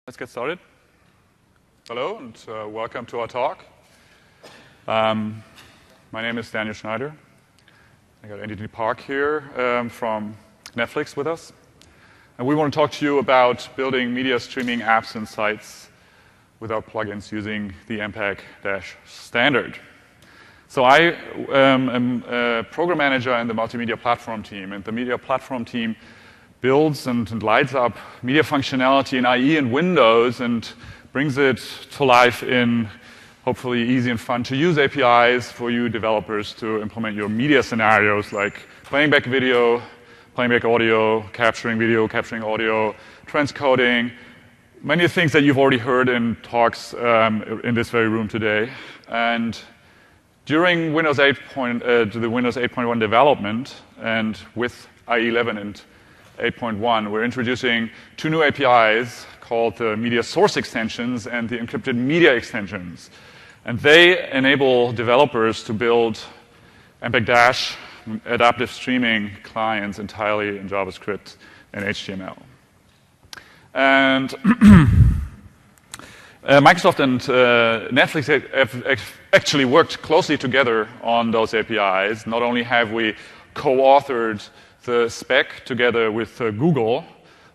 Let's get started. Hello, and welcome to our talk. My name is Daniel Schneider. I got Anthony Park here from Netflix with us. And we want to talk to you about building media streaming apps and sites without plugins using the MPEG standard. So I am a program manager in the multimedia platform team, and the media platform team builds and lights up media functionality in IE and Windows and brings it to life in hopefully easy and fun to use APIs for you developers to implement your media scenarios like playing back video, playing back audio, capturing video, capturing audio, transcoding, many things that you've already heard in talks in this very room today. And during Windows 8 the Windows 8.1 development and with IE 11 and 8.1, we're introducing two new APIs called the media source extensions and the encrypted media extensions. And they enable developers to build MPEG adaptive streaming clients entirely in JavaScript and HTML. And Microsoft and Netflix have actually worked closely together on those APIs. Not only have we co-authored the spec together with Google,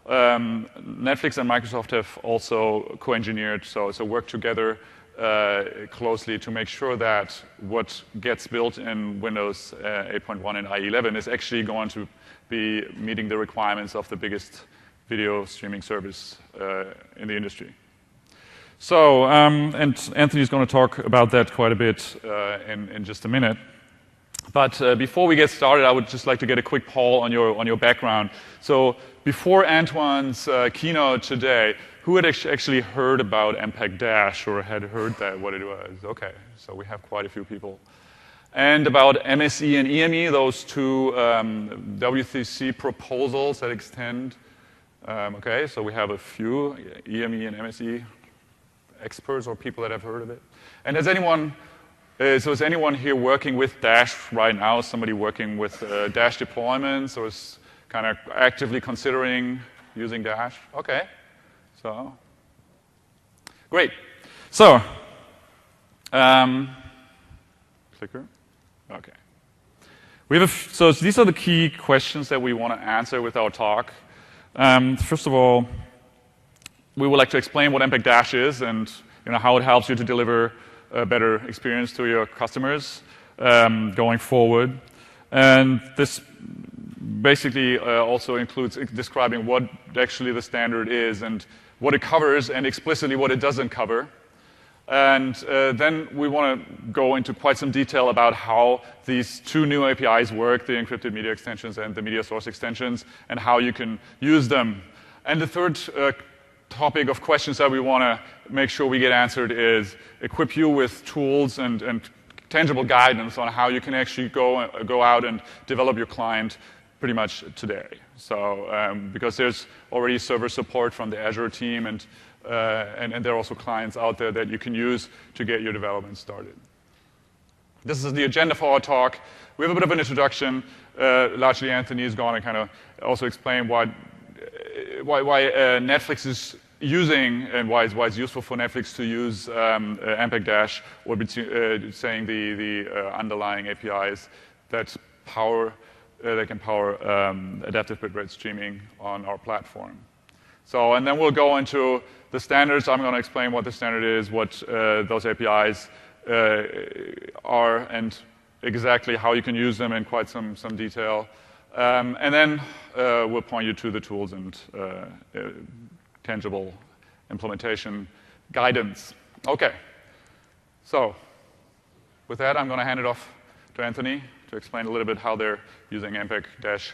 Netflix and Microsoft have also co-engineered, so worked together closely to make sure that what gets built in Windows 8.1 and IE 11 is actually going to be meeting the requirements of the biggest video streaming service in the industry. So, and Anthony's going to talk about that quite a bit in just a minute. But before we get started, I would just like to get a quick poll on your background. So before Antoine's keynote today, who had actually heard about MPEG or had heard that, what it was? Okay, so we have quite a few people. And about MSE and EME, those two WCC proposals that extend. Okay, so we have a few EME and MSE experts or people that have heard of it. And has anyone... So is anyone here working with Dash right now? Somebody working with Dash deployments or is kind of actively considering using Dash? Okay. So, great. So, clicker. Okay. So these are the key questions that we want to answer with our talk. First of all, we would like to explain what MPEG Dash is and how it helps you to deliver a better experience to your customers going forward. And this basically also includes describing what actually the standard is and what it covers and explicitly what it doesn't cover. And then we want to go into quite some detail about how these two new APIs work, the encrypted media extensions and the media source extensions, and how you can use them. And the third topic of questions that we want to make sure we get answered is equip you with tools and tangible guidance on how you can actually go out and develop your client pretty much today. So because there's already server support from the Azure team and there are also clients out there that you can use to get your development started. This is the agenda for our talk. We have a bit of an introduction. Largely Anthony is going to kind of also explain why Netflix is using and why it's useful for Netflix to use MPEG Dash, or saying the underlying APIs that can power adaptive bitrate streaming on our platform. So, and then we'll go into the standards. I'm going to explain what the standard is, what those APIs are, and exactly how you can use them in quite some detail. And then we'll point you to the tools and tangible implementation guidance. Okay. So with that, I'm going to hand it off to Anthony to explain a little bit how they're using MPEG Dash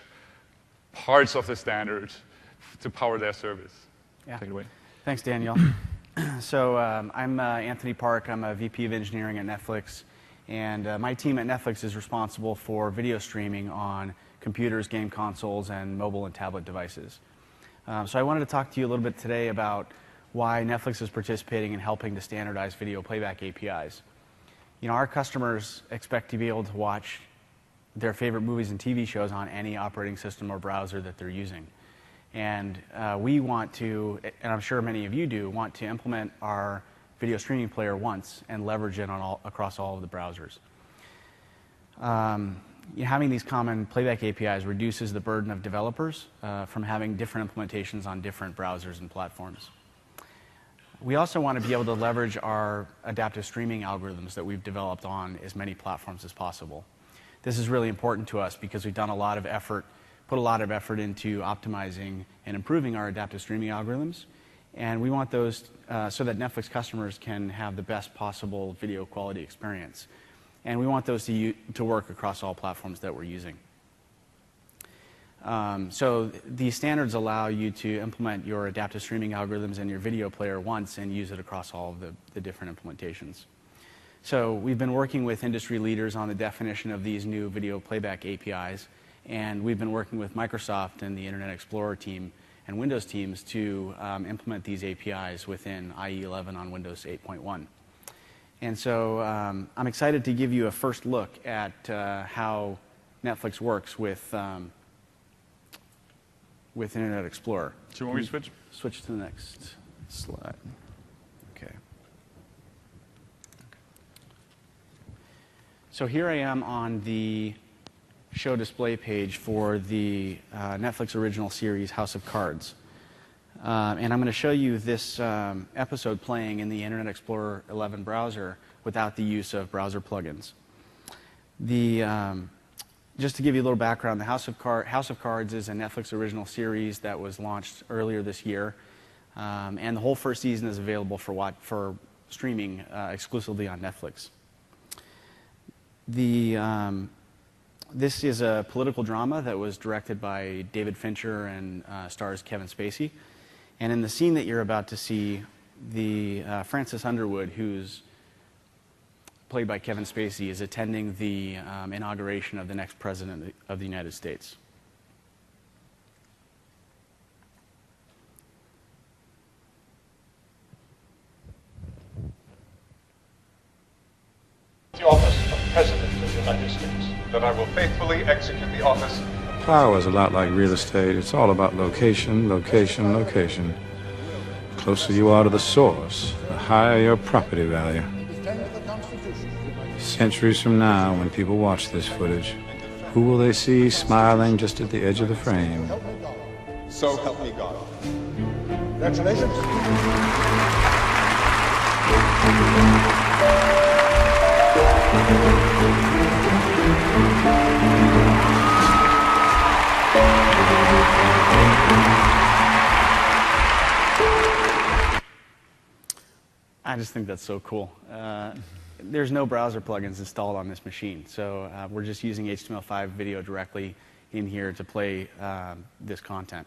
parts of the standard to power their service. Yeah. Take it away. Thanks, Daniel. So I'm Anthony Park. I'm a VP of engineering at Netflix. And my team at Netflix is responsible for video streaming on computers, game consoles, and mobile and tablet devices. So I wanted to talk to you a little bit today about why Netflix is participating in helping to standardize video playback APIs. Our customers expect to be able to watch their favorite movies and TV shows on any operating system or browser that they're using. And we want to, and I'm sure many of you do, want to implement our video streaming player once and leverage it on across all of the browsers. Having these common playback APIs reduces the burden of developers from having different implementations on different browsers and platforms. We also want to be able to leverage our adaptive streaming algorithms that we've developed on as many platforms as possible. This is really important to us because we've done a lot of effort, put a lot of effort into optimizing and improving our adaptive streaming algorithms. And we want those so that Netflix customers can have the best possible video quality experience. And we want those to work across all platforms that we're using. So these standards allow you to implement your adaptive streaming algorithms in your video player once and use it across all of the different implementations. So we've been working with industry leaders on the definition of these new video playback APIs. And we've been working with Microsoft and the Internet Explorer team and Windows teams to implement these APIs within IE11 on Windows 8.1. And so I'm excited to give you a first look at how Netflix works with Internet Explorer. Do you want me to switch? Switch to the next slide. Okay. So here I am on the show display page for the Netflix original series House of Cards. And I'm going to show you this episode playing in the Internet Explorer 11 browser without the use of browser plugins. Just to give you a little background, the House of Cards is a Netflix original series that was launched earlier this year. And the whole first season is available for streaming exclusively on Netflix. This is a political drama that was directed by David Fincher and stars Kevin Spacey. And in the scene that you're about to see, Francis Underwood, who's played by Kevin Spacey, is attending the inauguration of the next president of the United States. The office of President of the United States, that I will faithfully execute the office. Power is a lot like real estate. It's all about location, location, location. The closer you are to the source, the higher your property value. Centuries from now, when people watch this footage, who will they see smiling just at the edge of the frame? So help me God. Congratulations. I just think that's so cool. There's no browser plugins installed on this machine, so we're just using HTML5 video directly in here to play this content.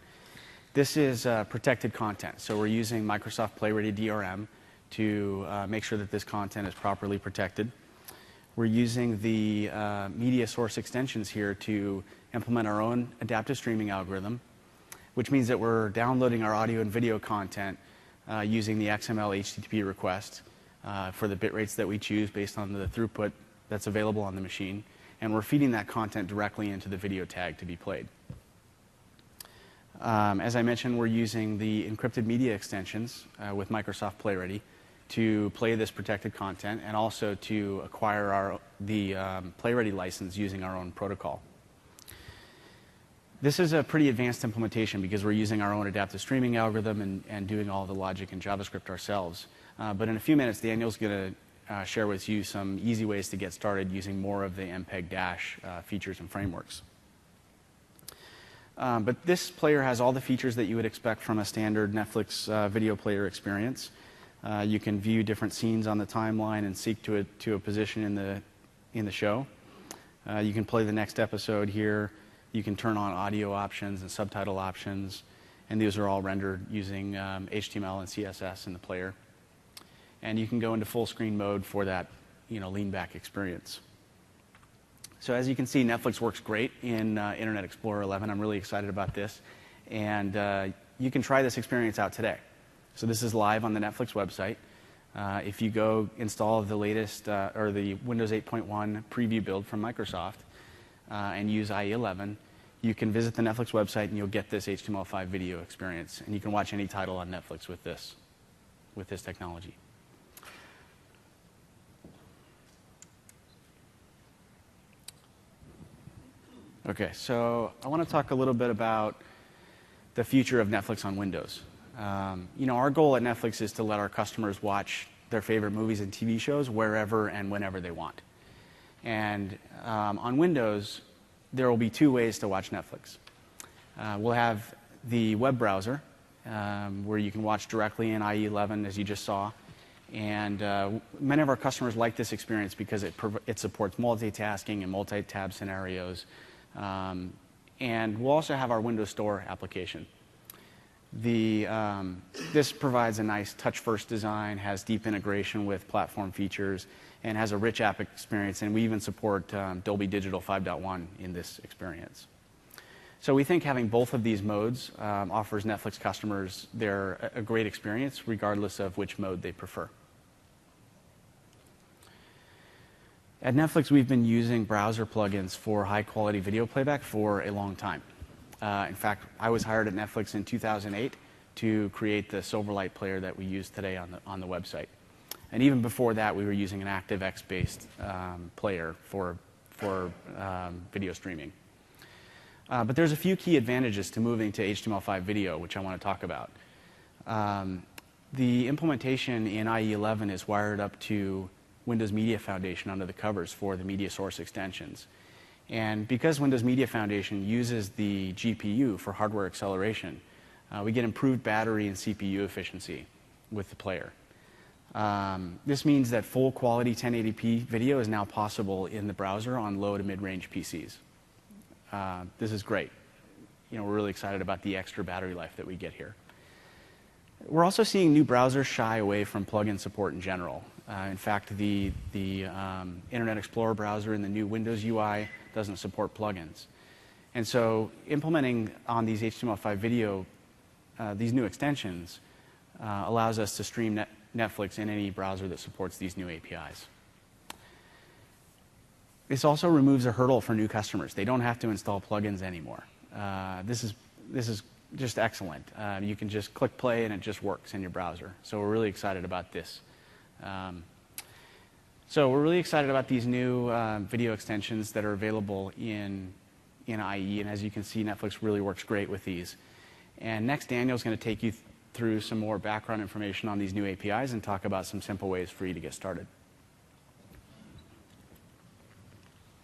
This is protected content, so we're using Microsoft PlayReady DRM to make sure that this content is properly protected. We're using the media source extensions here to implement our own adaptive streaming algorithm, which means that we're downloading our audio and video content using the XML HTTP request for the bit rates that we choose based on the throughput that's available on the machine. And we're feeding that content directly into the video tag to be played. As I mentioned, we're using the encrypted media extensions with Microsoft PlayReady to play this protected content and also to acquire the PlayReady license using our own protocol. This is a pretty advanced implementation because we're using our own adaptive streaming algorithm and doing all the logic in JavaScript ourselves. But in a few minutes, Daniel's going to share with you some easy ways to get started using more of the MPEG- features and frameworks. But this player has all the features that you would expect from a standard Netflix video player experience. You can view different scenes on the timeline and seek to a position in the show. You can play the next episode here. You can turn on audio options and subtitle options, and these are all rendered using HTML and CSS in the player. And you can go into full screen mode for that, lean back experience. So as you can see, Netflix works great in Internet Explorer 11. I'm really excited about this, and you can try this experience out today. So this is live on the Netflix website. If you go install the latest or the Windows 8.1 preview build from Microsoft and use IE11, you can visit the Netflix website and you'll get this HTML5 video experience. And you can watch any title on Netflix with this technology. Okay, so I want to talk a little bit about the future of Netflix on Windows. Our goal at Netflix is to let our customers watch their favorite movies and TV shows wherever and whenever they want. And on Windows, there will be two ways to watch Netflix. We'll have the web browser, where you can watch directly in IE 11, as you just saw. And many of our customers like this experience because it supports multitasking and multi-tab scenarios. And we'll also have our Windows Store application. This provides a nice touch-first design, has deep integration with platform features, and has a rich app experience. And we even support Dolby Digital 5.1 in this experience. So we think having both of these modes offers Netflix customers a great experience, regardless of which mode they prefer. At Netflix, we've been using browser plugins for high-quality video playback for a long time. In fact, I was hired at Netflix in 2008 to create the Silverlight player that we use today on the website. And even before that, we were using an ActiveX-based player for video streaming. But there's a few key advantages to moving to HTML5 video, which I want to talk about. The implementation in IE 11 is wired up to Windows Media Foundation under the covers for the media source extensions. And because Windows Media Foundation uses the GPU for hardware acceleration, we get improved battery and CPU efficiency with the player. This means that full quality 1080p video is now possible in the browser on low to mid-range PCs. This is great. We're really excited about the extra battery life that we get here. We're also seeing new browsers shy away from plugin support in general. In fact, the Internet Explorer browser in the new Windows UI doesn't support plugins. And so implementing on these HTML5 video, these new extensions, allows us to stream Netflix in any browser that supports these new APIs. This also removes a hurdle for new customers. They don't have to install plugins anymore. This is just excellent. You can just click play and it just works in your browser. So we're really excited about this. So we're really excited about these new video extensions that are available in IE. And as you can see, Netflix really works great with these. And next, Daniel's going to take you through some more background information on these new APIs and talk about some simple ways for you to get started.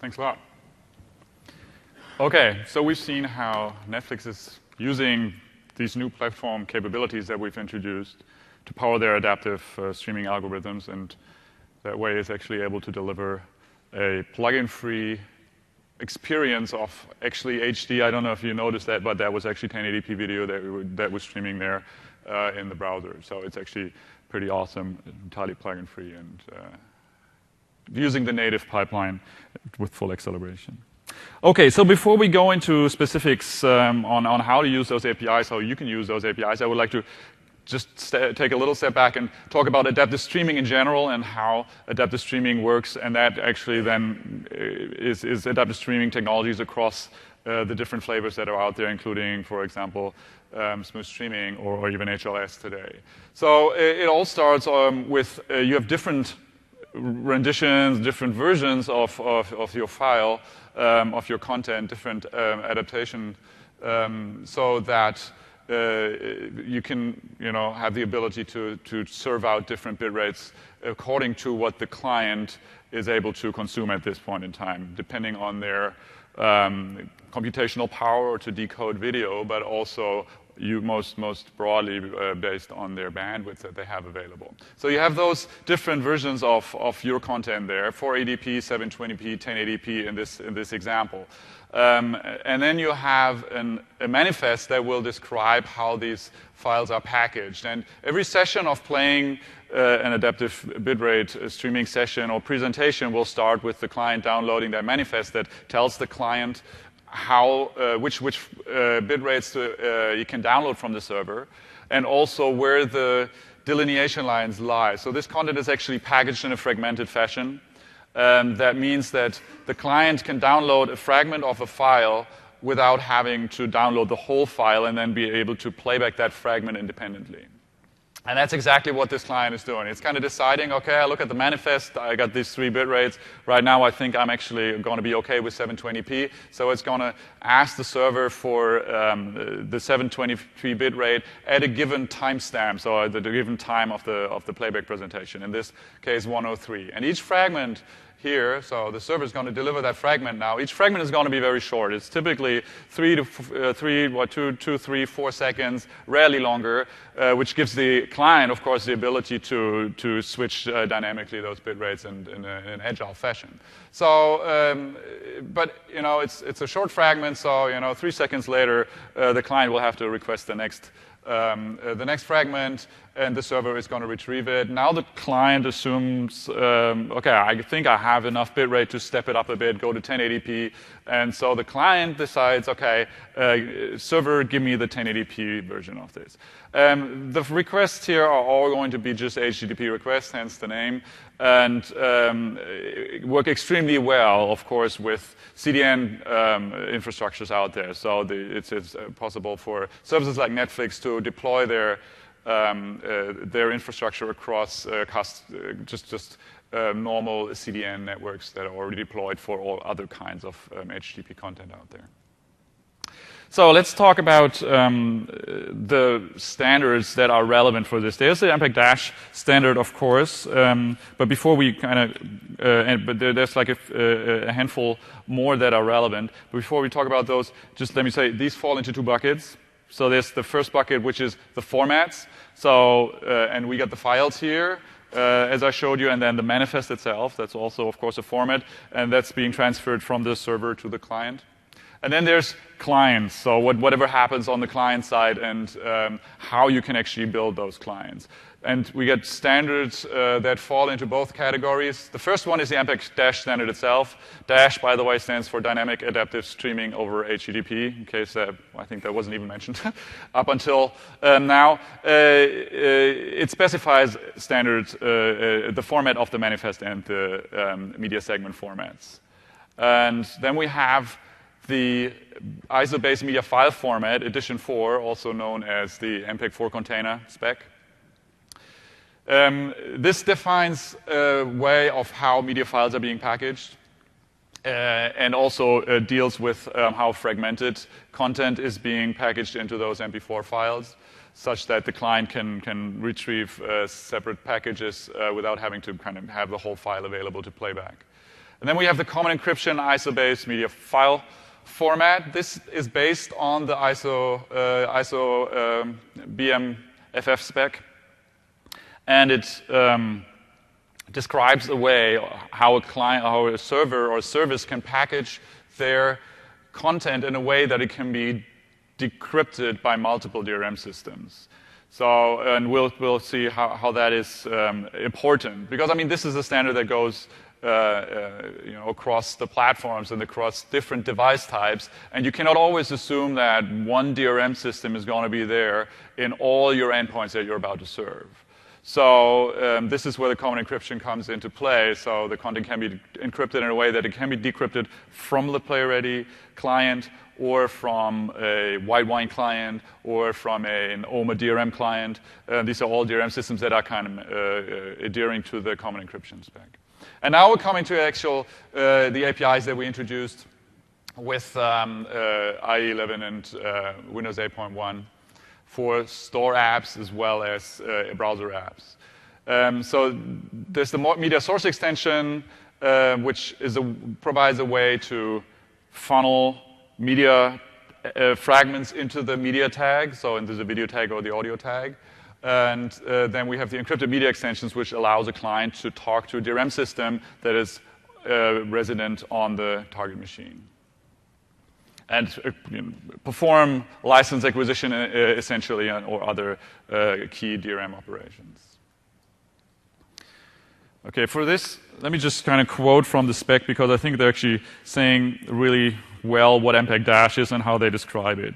Thanks a lot. OK, so we've seen how Netflix is using these new platform capabilities that we've introduced to power their adaptive streaming algorithms, and that way is actually able to deliver a plugin-free experience of actually HD. I don't know if you noticed that, but that was actually 1080p video that was streaming there in the browser. So it's actually pretty awesome, entirely plugin-free, and using the native pipeline with full acceleration. OK, so before we go into specifics on how to use those APIs, how you can use those APIs, I would like to just take a little step back and talk about adaptive streaming in general and how adaptive streaming works, and that actually then is adaptive streaming technologies across the different flavors that are out there, including, for example, smooth streaming or even HLS today. So it all starts with you have different renditions, different versions of your file, of your content, different adaptation, so that you can have the ability to serve out different bit rates according to what the client is able to consume at this point in time, depending on their computational power to decode video, but also most broadly based on their bandwidth that they have available. So you have those different versions of your content there, 480p, 720p, 1080p in this example. And then you have a manifest that will describe how these files are packaged. And every session of playing an adaptive bitrate streaming session or presentation will start with the client downloading that manifest that tells the client which bit rates you can download from the server, and also where the delineation lines lie. So this content is actually packaged in a fragmented fashion. That means that the client can download a fragment of a file without having to download the whole file and then be able to play back that fragment independently. And that's exactly what this client is doing. It's kind of deciding, okay, I look at the manifest, I got these 3 bit rates. Right now, I think I'm actually going to be okay with 720p. So it's going to ask the server for the 720p bit rate at a given timestamp, so at the given time of the playback presentation. In this case, 103. And each fragment here, so the server is going to deliver that fragment now. Each fragment is going to be very short. It's typically 2, 3, 4 seconds, rarely longer, which gives the client, of course, the ability to switch dynamically those bit rates in an agile fashion. So, but it's a short fragment, so 3 seconds later, the client will have to request the next fragment, and the server is going to retrieve it. Now the client assumes, okay, I think I have enough bitrate to step it up a bit, go to 1080p, and so the client decides, okay, server, give me the 1080p version of this. The requests here are all going to be just HTTP requests, hence the name, and work extremely well, of course, with CDN infrastructures out there. So it's possible for services like Netflix to deploy their infrastructure across normal CDN networks that are already deployed for all other kinds of HTTP content out there. So let's talk about the standards that are relevant for this. There's the MPEG- standard, of course, but before we there's like a handful more that are relevant. But before we talk about those, just let me say these fall into 2 buckets. So there's the first bucket, which is the formats. So and we got the files here, as I showed you, and then the manifest itself. That's also, of course, a format, and that's being transferred from the server to the client. And then there's clients, so whatever happens on the client side and how you can actually build those clients. And we get standards that fall into both categories. The first one is the MPEG- standard itself. Dash, by the way, stands for Dynamic Adaptive Streaming over HTTP, in case I think that wasn't even mentioned up until now. It specifies standards, the format of the manifest and the media segment formats. And then we have the ISO-based media file format, edition 4, also known as the MPEG-4 container spec. This defines a way of how media files are being packaged and also deals with how fragmented content is being packaged into those MP4 files, such that the client can retrieve separate packages without having to kind of have the whole file available to play back. And then we have the common encryption ISO-based media file format. This is based on the ISO BMFF spec, and it describes a way how a server or service can package their content in a way that it can be decrypted by multiple DRM systems. So, and we'll see how that is important, because I mean this is a standard that goes across the platforms and across different device types, and you cannot always assume that one DRM system is going to be there in all your endpoints that you're about to serve. So this is where the common encryption comes into play. So the content can be encrypted in a way that it can be decrypted from the player-ready client, or from a white wine client, or from an OMA DRM client. These are all DRM systems that are kind of adhering to the common encryption spec. And now we're coming to the APIs that we introduced with IE 11 and Windows 8.1 for store apps as well as browser apps. So there's the media source extension, which provides a way to funnel media fragments into the media tag, so into the video tag or the audio tag. And then we have the encrypted media extensions, which allows a client to talk to a DRM system that is resident on the target machine and perform license acquisition, essentially, or other key DRM operations. Okay, for this, let me just kind of quote from the spec, because I think they're actually saying really well what MPEG- is and how they describe it.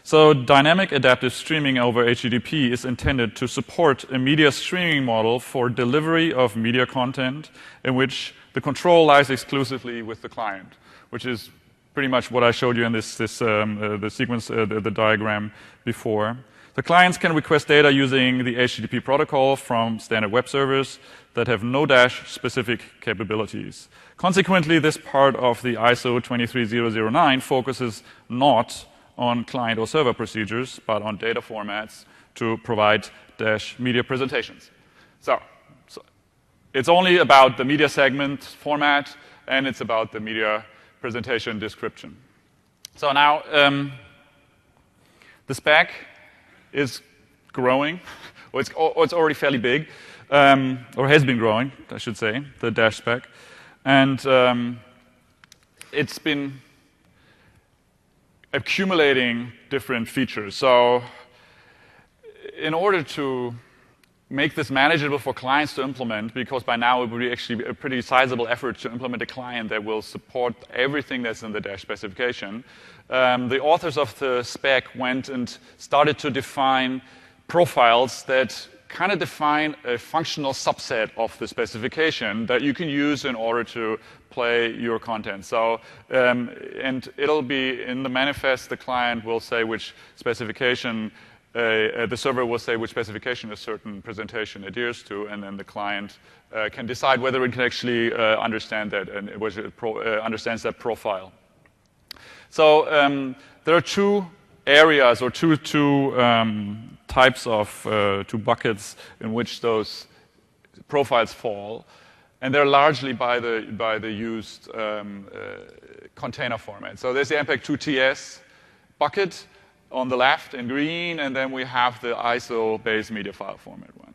So dynamic adaptive streaming over HTTP is intended to support a media streaming model for delivery of media content in which the control lies exclusively with the client, which is pretty much what I showed you in the sequence, the diagram before. The clients can request data using the HTTP protocol from standard web servers that have no Dash-specific capabilities. Consequently, this part of the ISO 23009 focuses not on client or server procedures, but on data formats to provide Dash media presentations. So it's only about the media segment format, and it's about the media presentation description. So now the spec is growing, or it's already fairly big, or has been growing, I should say, the Dash spec. And it's been accumulating different features. So in order to make this manageable for clients to implement, because by now it would be actually a pretty sizable effort to implement a client that will support everything that's in the Dash specification, the authors of the spec went and started to define profiles that kind of define a functional subset of the specification that you can use in order to play your content. So, and it'll be in the manifest, the client will say which specification, the server will say which specification a certain presentation adheres to, and then the client can decide whether it can actually understand that and whether it understands that profile. So there are two areas or two types of two buckets in which those profiles fall, and they're largely by the used container format. So there's the MPEG-2TS bucket on the left in green, and then we have the ISO-based media file format one.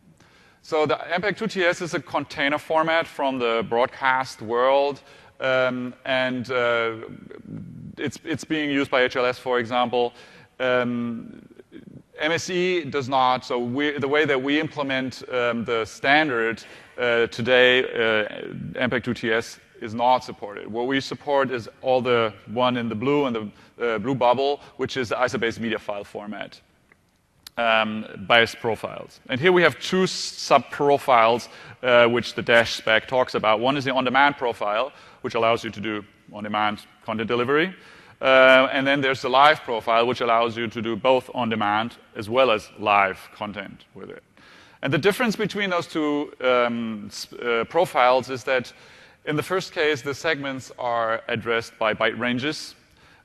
So the MPEG-2TS is a container format from the broadcast world, and it's being used by HLS, for example. MSE does not. So the way that we implement the standard today, MPEG-2TS is not supported. What we support is all the one in the blue and the blue bubble, which is the ISO-based media file format, biased profiles. And here we have two sub-profiles which the Dash spec talks about. One is the on-demand profile, which allows you to do on-demand content delivery. And then there's the live profile, which allows you to do both on-demand as well as live content with it. And the difference between those two profiles is that in the first case, the segments are addressed by byte ranges.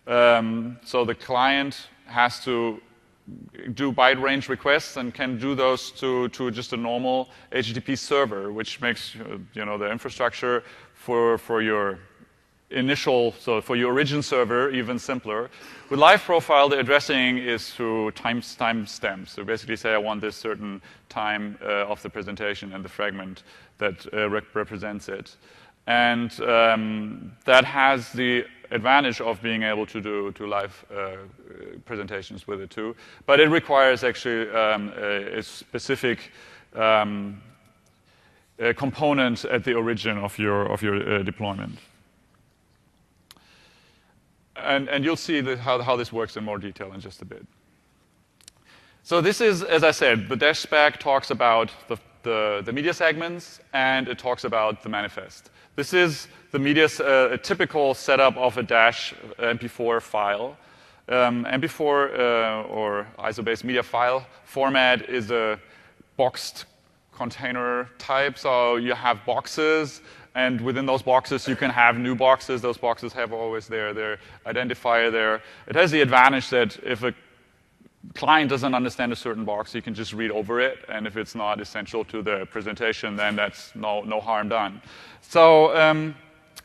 So the client has to do byte range requests and can do those to just a normal HTTP server, which makes the infrastructure for your initial, so for your origin server, even simpler. With live profile, the addressing is through timestamps. So basically say I want this certain time of the presentation and the fragment that represents it. And that has the advantage of being able to do live presentations with it too. But it requires actually a specific component at the origin of your deployment. And you'll see how this works in more detail in just a bit. So this is, as I said, the Dash spec talks about the media segments, and it talks about the manifest. This is the media, a typical setup of a Dash MP4 file. MP4 or ISO-based media file format is a boxed container type. So you have boxes, and within those boxes you can have new boxes. Those boxes have always their identifier there. It has the advantage that if a client doesn't understand a certain box, you can just read over it, and if it's not essential to the presentation, then that's no harm done. So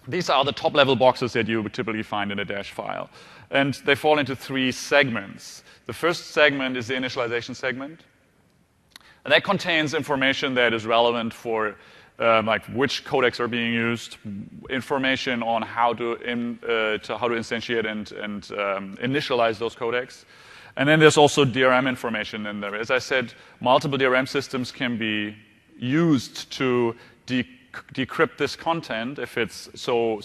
these are the top-level boxes that you would typically find in a Dash file. And they fall into three segments. The first segment is the initialization segment. And that contains information that is relevant for like which codecs are being used, information on how to instantiate and initialize those codecs. And then there's also DRM information in there. As I said, multiple DRM systems can be used to decrypt this content if it's so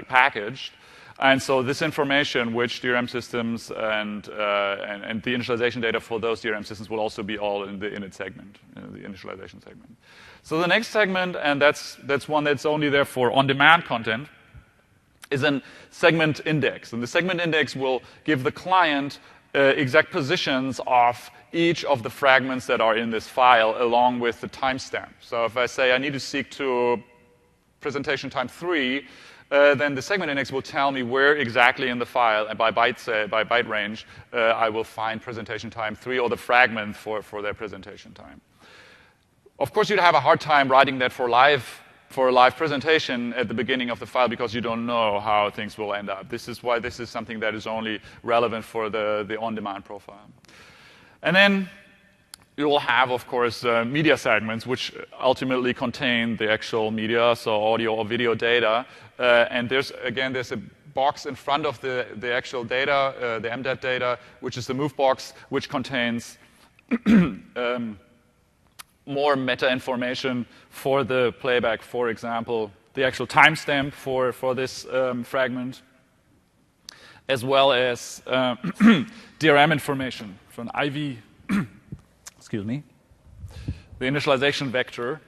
packaged. And so this information, which DRM systems and the initialization data for those DRM systems will also be all in the init segment, the initialization segment. So the next segment, and that's one that's only there for on-demand content, is a segment index. And the segment index will give the client exact positions of each of the fragments that are in this file along with the timestamp. So if I say I need to seek to presentation time 3, then the segment index will tell me where exactly in the file, and by byte range, I will find presentation time 3 or the fragment for their presentation time. Of course, you'd have a hard time writing that for a live presentation at the beginning of the file because you don't know how things will end up. This is why this is something that is only relevant for the on-demand profile. And then you will have, of course, media segments, which ultimately contain the actual media, so audio or video data. And there's a box in front of the actual data, the MDAT data, which is the move box, which contains more meta information for the playback. For example, the actual timestamp for this fragment, as well as DRM information from IV. Excuse me. The initialization vector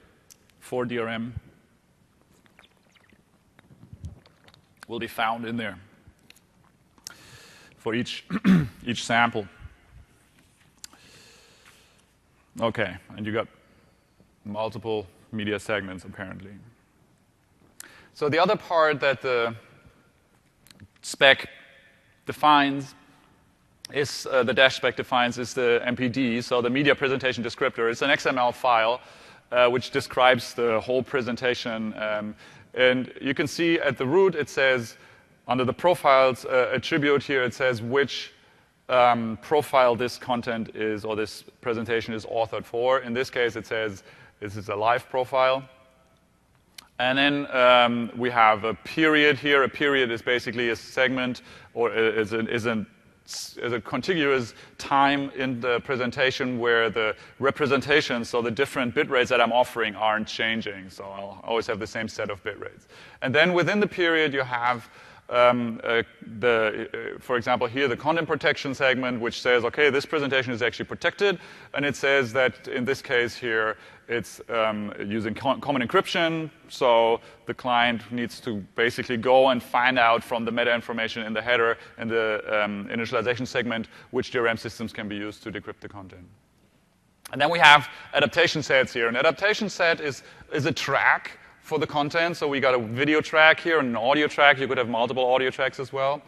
for DRM will be found in there for each sample. Okay, and you got multiple media segments apparently. So the other part that the spec defines is the dash spec defines is the MPD, so the media presentation descriptor. It's an XML file which describes the whole presentation. And you can see at the root it says, under the profiles attribute here, it says which profile this content is or this presentation is authored for. In this case, it says this is a live profile. And then we have a period here. A period is basically a segment or is a contiguous time in the presentation where the representations, so the different bit rates that I'm offering, aren't changing. So I'll always have the same set of bit rates. And then within the period, you have, for example, here, the content protection segment, which says, okay, this presentation is actually protected. And it says that in this case here, it's using common encryption, so the client needs to basically go and find out from the meta information in the header and the initialization segment which DRM systems can be used to decrypt the content. And then we have adaptation sets here. An adaptation set is a track for the content. So we got a video track here and an audio track. You could have multiple audio tracks as well.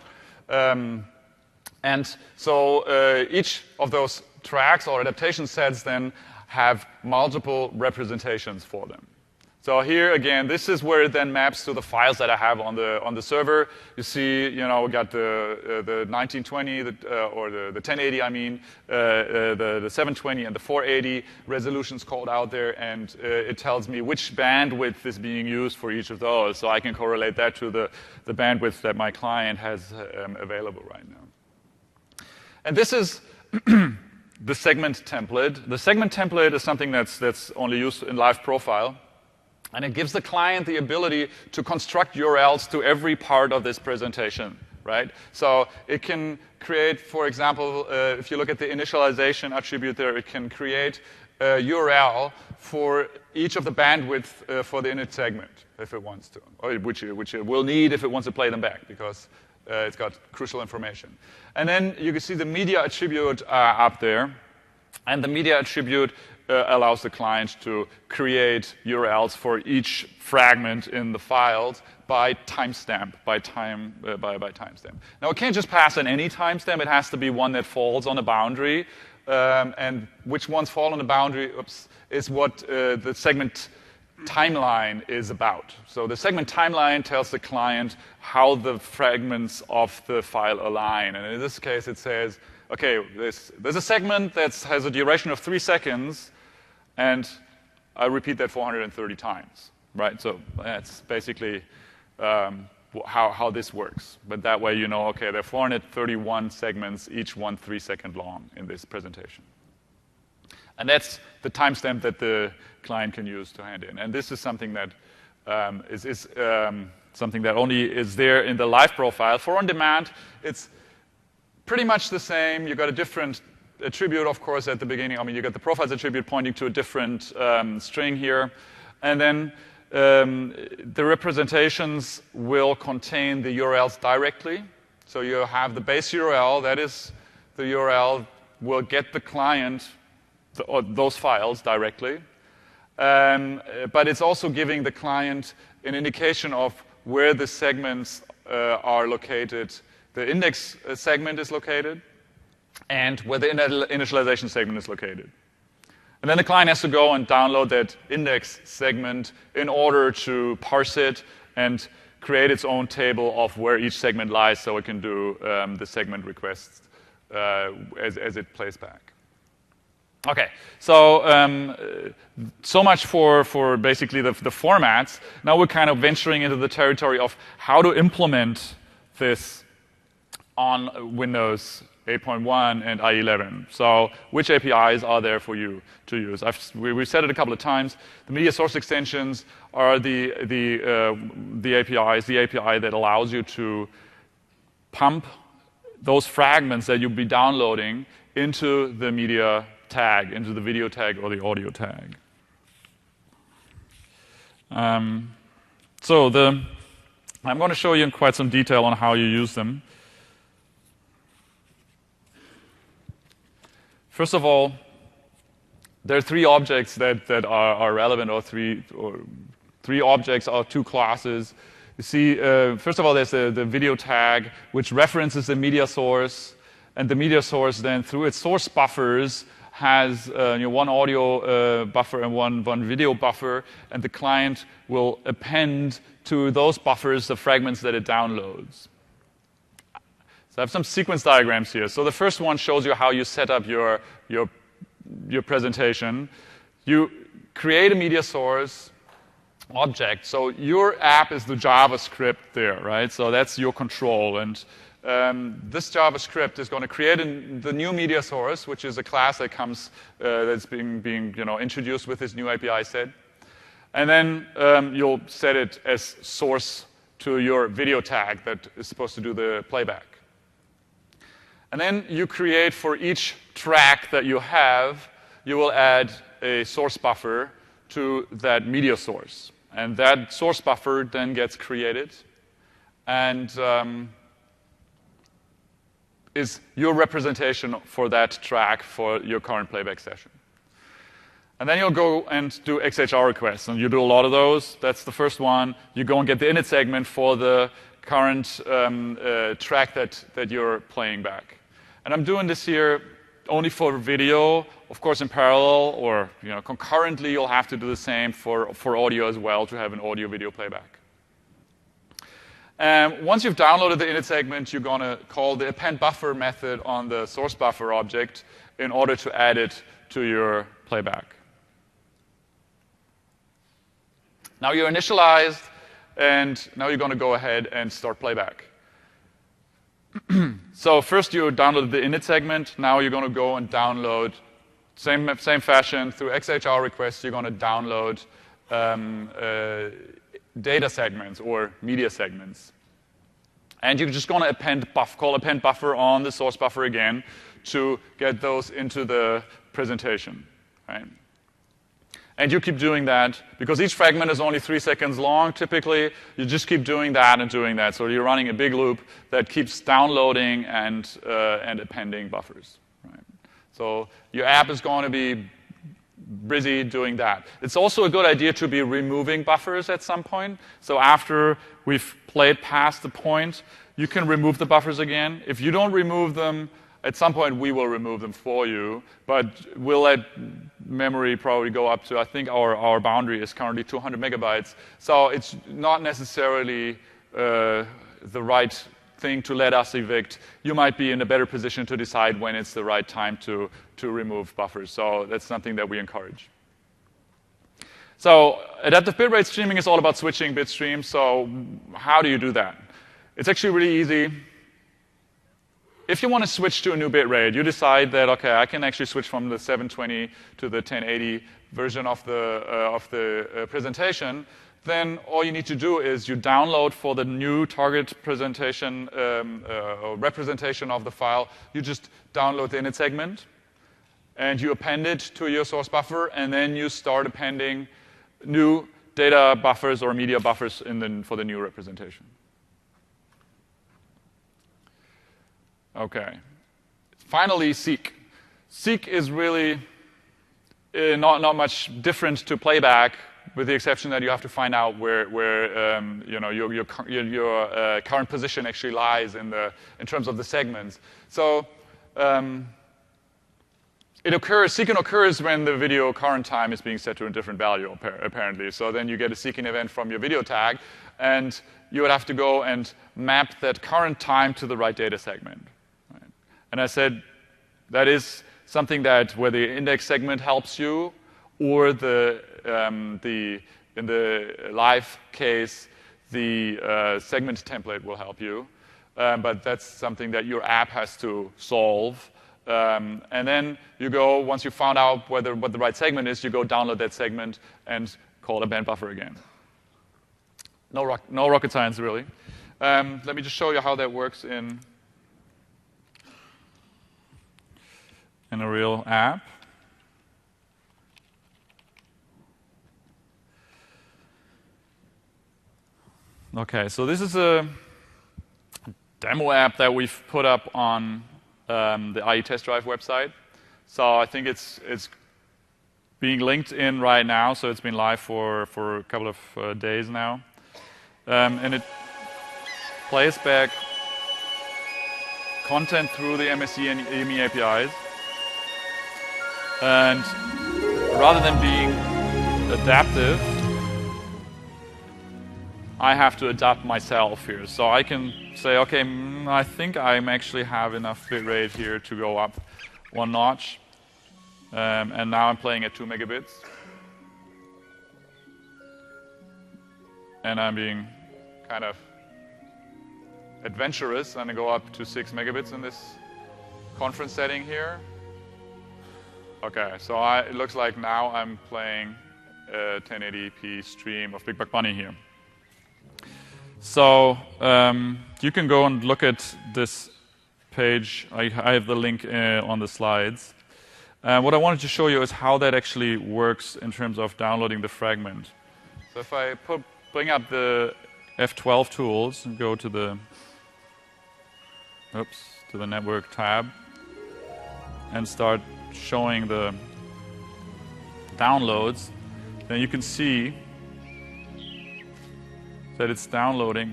And so each of those tracks or adaptation sets then have multiple representations for them. So here again, this is where it then maps to the files that I have on the server. You see, we got the 1920 or the 1080, I mean, the 720 and the 480 resolutions called out there, and it tells me which bandwidth is being used for each of those, so I can correlate that to the bandwidth that my client has available right now. And this is the segment template. The segment template is something that's only used in live profile. And it gives the client the ability to construct URLs to every part of this presentation, right? So it can create, for example, if you look at the initialization attribute there, it can create a URL for each of the bandwidth for the init segment, if it wants to, or which it will need if it wants to play them back, because it's got crucial information. And then you can see the media attribute up there. And the media attribute allows the client to create URLs for each fragment in the files by timestamp, by timestamp. Now, it can't just pass in any timestamp. It has to be one that falls on a boundary. And which ones fall on the boundary is what the segment timeline is about. So the segment timeline tells the client how the fragments of the file align. And in this case, it says, okay, there's a segment that has a duration of 3 seconds, and I repeat that 430 times, right? So that's basically how this works. But that way you know, okay, there are 431 segments, each one 3 seconds long in this presentation. And that's the timestamp that the client can use to hand in. And this is something that is something that only is there in the live profile. For on-demand, it's pretty much the same. You got a different attribute, of course, at the beginning. I mean, you got the profiles attribute pointing to a different string here. And then the representations will contain the URLs directly. So you have the base URL, that is the URL will get the client those files directly. But it's also giving the client an indication of where the segments are located. The index segment is located, and where the initialization segment is located. And then the client has to go and download that index segment in order to parse it and create its own table of where each segment lies so it can do the segment requests as it plays back. Okay, so so much for basically the formats. Now we're kind of venturing into the territory of how to implement this on Windows 8.1 and IE11. So which APIs are there for you to use? We've said it a couple of times. The media source extensions are the APIs, the API that allows you to pump those fragments that you'll be downloading into the media tag, into the video tag or the audio tag. I'm going to show you in quite some detail on how you use them. First of all, there are three objects that are relevant, or three objects or two classes. You see, first of all, there's the video tag, which references the media source, and the media source then, through its source buffers, has one audio buffer and one video buffer, and the client will append to those buffers the fragments that it downloads. So I have some sequence diagrams here. So the first one shows you how you set up your presentation. You create a media source object. So your app is the JavaScript there, right? So that's your control. And this JavaScript is going to create the new media source, which is a class that comes that's being introduced with this new API set. And then you'll set it as source to your video tag that is supposed to do the playback. And then you create for each track that you have, you will add a source buffer to that media source. And that source buffer then gets created and is your representation for that track for your current playback session. And then you'll go and do XHR requests, and you do a lot of those. That's the first one. You go and get the init segment for the current track that you're playing back. And I'm doing this here only for video. Of course, in parallel or concurrently, you'll have to do the same for audio as well to have an audio-video playback. Once you've downloaded the init segment, you're going to call the append buffer method on the source buffer object in order to add it to your playback. Now you're initialized, and now you're going to go ahead and start playback. So first you downloaded the init segment. Now you're going to go and download, same fashion, through XHR requests, you're going to download data segments or media segments. And you're just going to call append buffer on the source buffer again to get those into the presentation. Right? And you keep doing that, because each fragment is only 3 seconds long, typically. You just keep doing that and doing that. So you're running a big loop that keeps downloading and appending buffers. Right? So your app is going to be busy doing that. It's also a good idea to be removing buffers at some point. So after we've played past the point, you can remove the buffers again. If you don't remove them, at some point we will remove them for you, but we'll let memory probably go up to, I think our boundary is currently 200 megabytes. So it's not necessarily the right thing to let us evict. You might be in a better position to decide when it's the right time to remove buffers. So that's something that we encourage. So adaptive bitrate streaming is all about switching bit streams. So how do you do that? It's actually really easy. If you want to switch to a new bitrate, you decide that, okay, I can actually switch from the 720 to the 1080 version of the presentation, then all you need to do is you download for the new target presentation or representation of the file. You just download the init segment, and you append it to your source buffer, and then you start appending new data buffers or media buffers for the new representation. Okay. Finally, seek. Seek is really not much different to playback, with the exception that you have to find out where your current position actually lies in terms of the segments. So seeking occurs when the video current time is being set to a different value, apparently. So then you get a seeking event from your video tag, and you would have to go and map that current time to the right data segment. Right? And I said that is something that where the index segment helps you, or in the live case, the segment template will help you. But that's something that your app has to solve. And then you go, once you found out what the right segment is, you go download that segment and call a band buffer again. No rocket science, really. Let me just show you how that works in a real app. Okay, so this is a demo app that we've put up on the IE Test Drive website. So I think it's being linked in right now, so it's been live for a couple of days now. And it plays back content through the MSE and EME APIs. And rather than being adaptive, I have to adapt myself here. So I can say, okay, I think I actually have enough bitrate here to go up one notch. And now I'm playing at 2 megabits. And I'm being kind of adventurous, and I go up to 6 megabits in this conference setting here. Okay, so it looks like now I'm playing a 1080p stream of Big Buck Bunny here. So you can go and look at this page. I have the link on the slides. What I wanted to show you is how that actually works in terms of downloading the fragment. So if I bring up the F12 tools and go to the network tab and start showing the downloads, then you can see that it's downloading,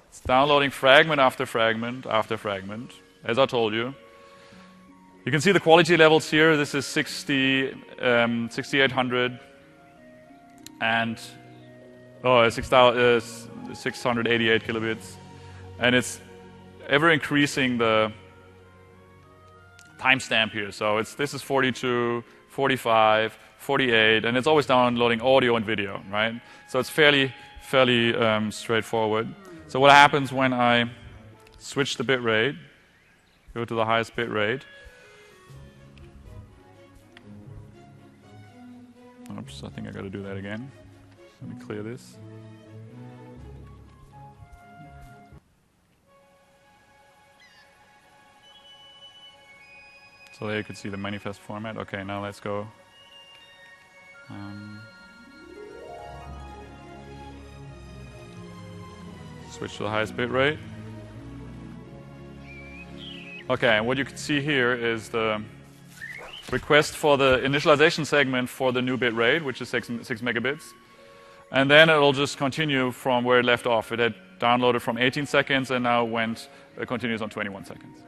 it's downloading fragment after fragment after fragment, as I told you. You can see the quality levels here. This is 6800 and 688 kilobits. And it's ever increasing the timestamp here. So this is 42, 45, 48, and it's always downloading audio and video, right? So it's fairly straightforward. So what happens when I switch the bit rate, go to the highest bit rate. Oops, I think I got to do that again. Let me clear this. So there you can see the manifest format. Okay, now let's go. Switch to the highest bit rate. Okay, and what you can see here is the request for the initialization segment for the new bit rate, which is 6 megabits. And then it'll just continue from where it left off. It had downloaded from 18 seconds and now continues on 21 seconds.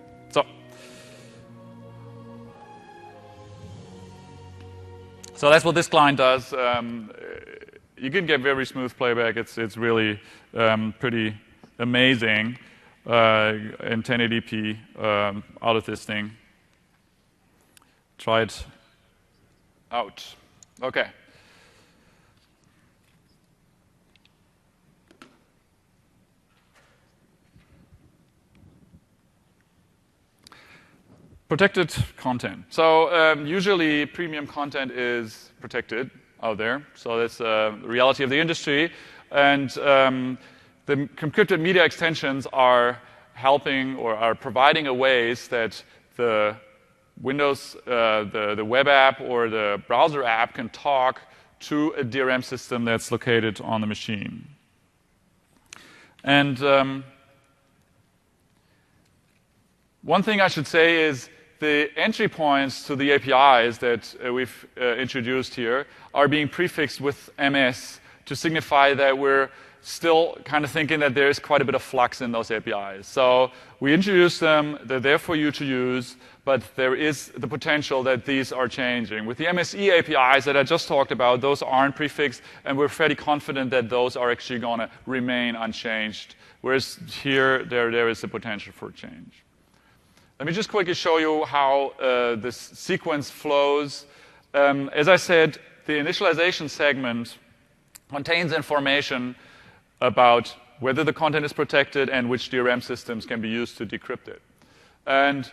So that's what this client does. You can get very smooth playback. It's really pretty amazing in 1080p out of this thing. Try it out. Okay. Protected content. So usually premium content is protected out there. So that's the reality of the industry. And the encrypted media extensions are helping or are providing a ways that the Windows, the web app or the browser app can talk to a DRM system that's located on the machine. And one thing I should say is the entry points to the APIs that we've introduced here are being prefixed with MS to signify that we're still kind of thinking that there is quite a bit of flux in those APIs. So we introduced them, they're there for you to use, but there is the potential that these are changing. With the MSE APIs that I just talked about, those aren't prefixed, and we're fairly confident that those are actually going to remain unchanged, whereas here there is the potential for change. Let me just quickly show you how this sequence flows. As I said, the initialization segment contains information about whether the content is protected and which DRM systems can be used to decrypt it. And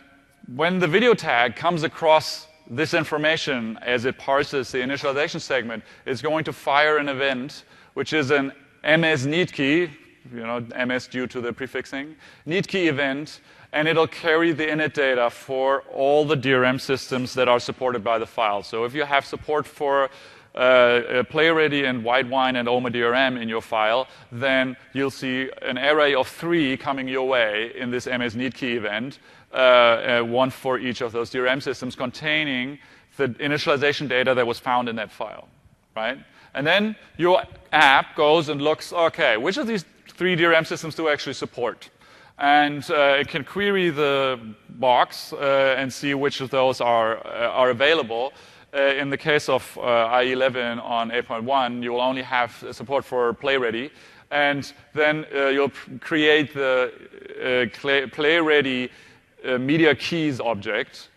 when the video tag comes across this information as it parses the initialization segment, it's going to fire an event, which is an MS need key, MS due to the prefixing, need key event, and it'll carry the init data for all the DRM systems that are supported by the file. So if you have support for PlayReady and Whitewine and OMA DRM in your file, then you'll see an array of 3 coming your way in this MS need key event, one for each of those DRM systems containing the initialization data that was found in that file, right? And then your app goes and looks, okay, which of these 3 DRM systems do I actually support? And it can query the box and see which of those are available. In the case of IE11 on 8.1, you will only have support for PlayReady, and then you'll create the PlayReady media keys object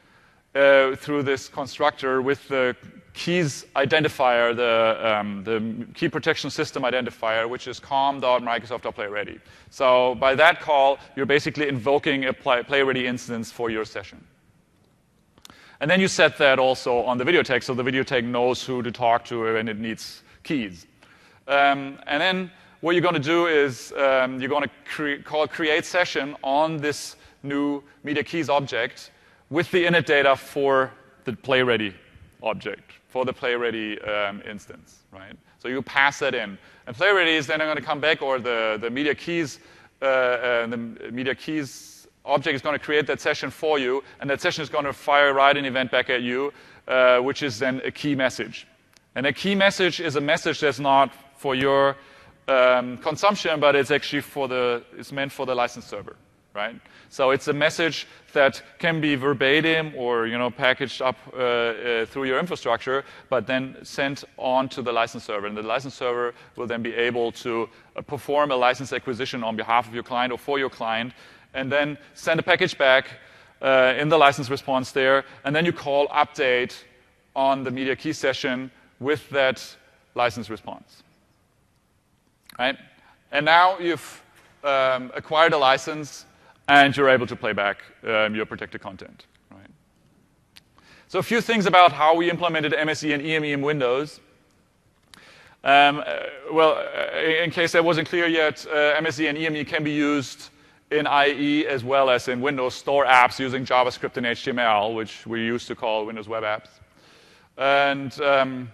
through this constructor with the keys identifier, the key protection system identifier, which is com.microsoft.playready. So by that call, you're basically invoking a PlayReady instance for your session. And then you set that also on the video tag, so the video tag knows who to talk to when it needs keys. And then what you're going to do is you're going to call create session on this new media keys object with the init data for the PlayReady object, for the PlayReady instance, right? So you pass that in. And PlayReady is then going to come back, or the media keys object is going to create that session for you, and that session is going to fire right an event back at you, which is then a key message. And a key message is a message that's not for your consumption, but it's actually it's meant for the license server, right? So it's a message that can be verbatim or packaged up through your infrastructure, but then sent on to the license server. And the license server will then be able to perform a license acquisition on behalf of your client or for your client, and then send a package back in the license response there, and then you call update on the media key session with that license response. Right? And now you've acquired a license, and you're able to play back your protected content. Right? So a few things about how we implemented MSE and EME in Windows. In case that wasn't clear yet, MSE and EME can be used in IE as well as in Windows Store apps using JavaScript and HTML, which we used to call Windows Web Apps. And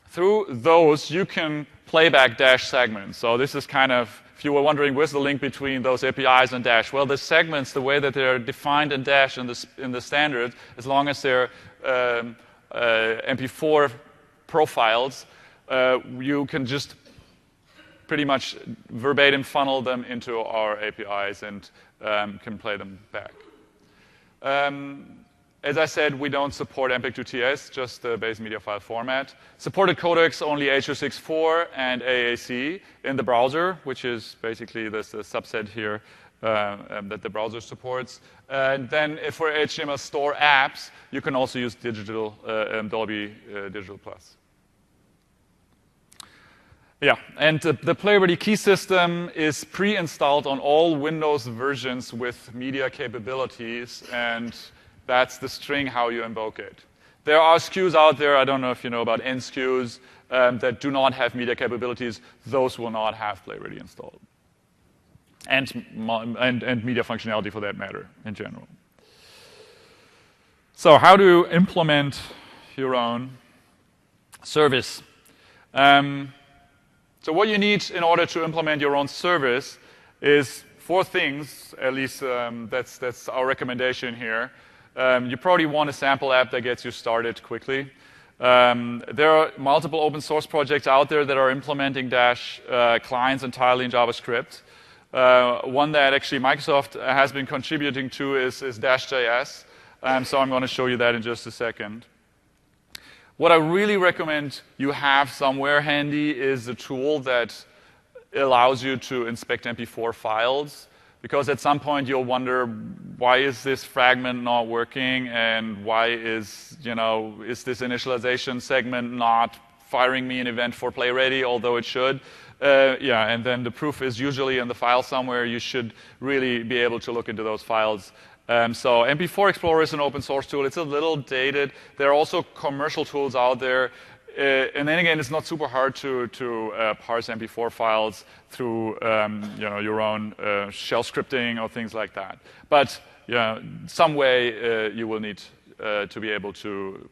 through those, you can play back Dash segments. So this is kind of, if you were wondering where's the link between those APIs and Dash, well, the segments, the way that they're defined in Dash in the standard, as long as they're MP4 profiles, you can just pretty much verbatim funnel them into our APIs and can play them back. As I said, we don't support MPEG-2TS, just the base media file format. Supported codecs only H.264 and AAC in the browser, which is basically the subset here that the browser supports. And then for HTML store apps, you can also use digital Dolby Digital Plus. Yeah, and the PlayReady key system is pre-installed on all Windows versions with media capabilities, and that's the string how you invoke it. There are SKUs out there, I don't know if you know about N SKUs, that do not have media capabilities. Those will not have PlayReady installed. And media functionality for that matter, in general. So how to implement your own service So what you need in order to implement your own service is 4 things, at least that's our recommendation here. You probably want a sample app that gets you started quickly. There are multiple open source projects out there that are implementing Dash clients entirely in JavaScript. One that actually Microsoft has been contributing to is Dash.js. So I'm going to show you that in just a second. What I really recommend you have somewhere handy is a tool that allows you to inspect MP4 files, because at some point you'll wonder, why is this fragment not working, and why is this initialization segment not firing me an event for play ready, although it should. And then the proof is usually in the file somewhere. You should really be able to look into those files. So MP4 Explorer is an open source tool. It's a little dated. There are also commercial tools out there. And then again, it's not super hard to parse MP4 files through your own shell scripting or things like that. But some way you will need to be able to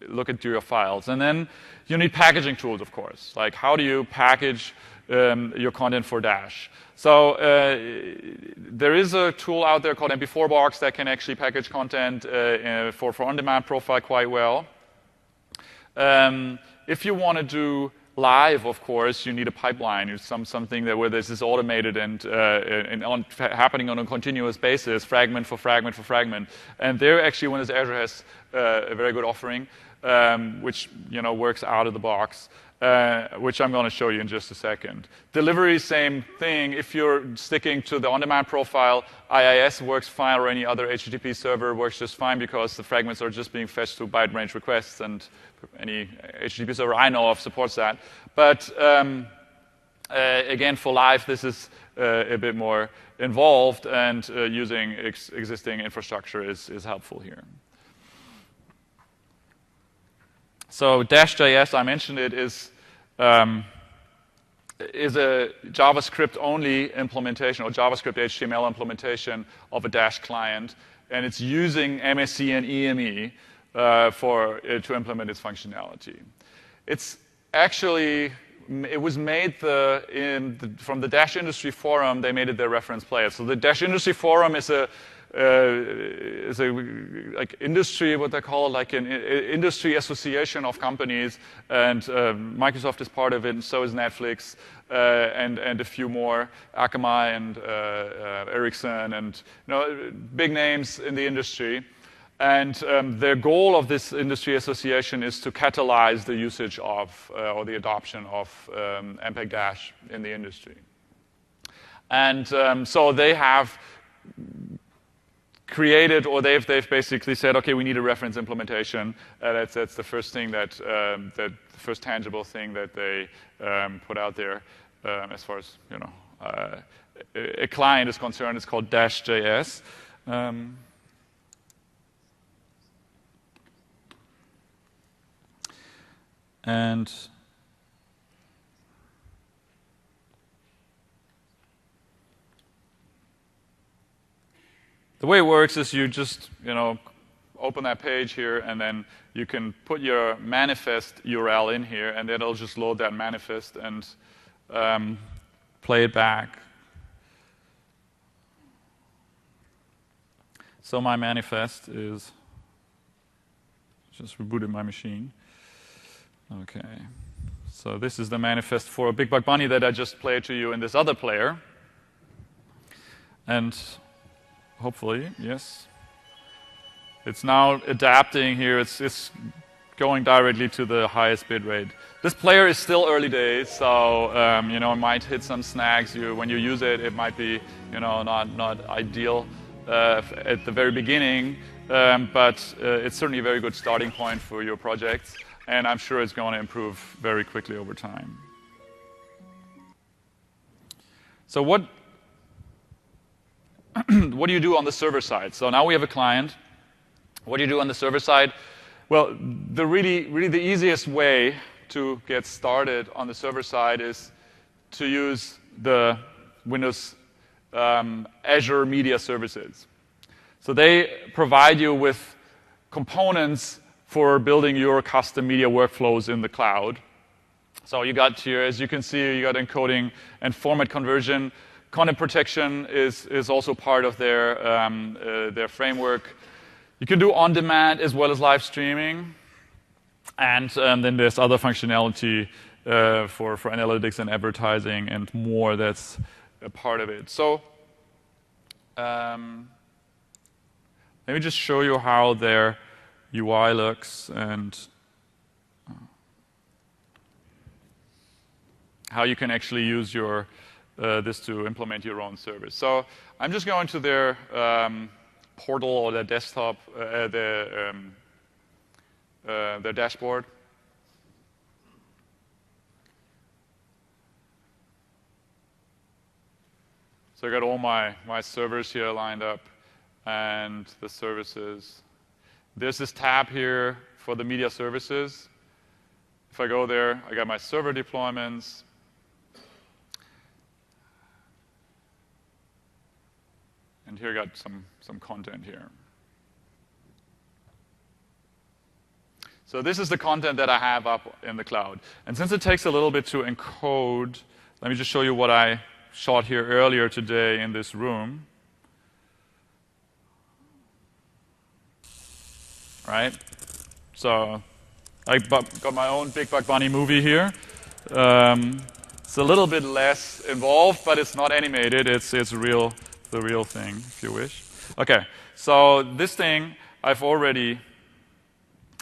look into your files. And then you need packaging tools, of course. Like, how do you package your content for Dash? So there is a tool out there called MP4 Box that can actually package content for on-demand profile quite well. If you want to do live, of course, you need a pipeline, something where this is automated and happening on a continuous basis, fragment for fragment for fragment. And there, actually, Windows Azure has a very good offering, which works out of the box. Which I'm going to show you in just a second. Delivery, same thing. If you're sticking to the on-demand profile, IIS works fine, or any other HTTP server works just fine, because the fragments are just being fetched through byte range requests, and any HTTP server I know of supports that. But again, for live, this is a bit more involved, and using existing infrastructure is helpful here. So Dash.js, I mentioned it, is a JavaScript-only implementation, or JavaScript HTML implementation of a Dash client, and it's using MSC and EME to implement its functionality. It's actually, it was made from the Dash Industry Forum. They made it their reference player. So the Dash Industry Forum is a like industry, what they call, like an industry association of companies, and Microsoft is part of it, and so is Netflix, and a few more, Akamai and Ericsson, and big names in the industry. And their goal of this industry association is to catalyze the usage of or the adoption of MPEG Dash in the industry. And so they have created, or they've basically said, okay, we need a reference implementation. That's the first thing the first tangible thing that they put out there, as far as a client is concerned. It's called Dash.js. And the way it works is you just, open that page here, and then you can put your manifest URL in here, and it'll just load that manifest and play it back. So my manifest is, just rebooted my machine. Okay. So this is the manifest for Big Bug Bunny that I just played to you in this other player. And hopefully, yes. It's now adapting here. It's going directly to the highest bit rate. This player is still early days, so it might hit some snags. When you use it, it might be not ideal at the very beginning, but it's certainly a very good starting point for your projects, and I'm sure it's going to improve very quickly over time. So what do you do on the server side? So now we have a client. What do you do on the server side? Well, really the easiest way to get started on the server side is to use the Windows Azure Media Services. So they provide you with components for building your custom media workflows in the cloud. So you got here, as you can see, you got encoding and format conversion. Content protection is also part of their framework. You can do on-demand as well as live streaming. And then there's other functionality for analytics and advertising and more that's a part of it. So let me just show you how their UI looks and how you can actually use your this to implement your own service. So I'm just going to their portal or their desktop, their dashboard. So I got all my servers here lined up and the services. There's this tab here for the media services. If I go there, I got my server deployments. And here I got some content here. So this is the content that I have up in the cloud. And since it takes a little bit to encode, let me just show you what I shot here earlier today in this room. Right? So I got my own Big Buck Bunny movie here. It's a little bit less involved, but it's not animated. It's real. The real thing, if you wish. Okay, so this thing I've already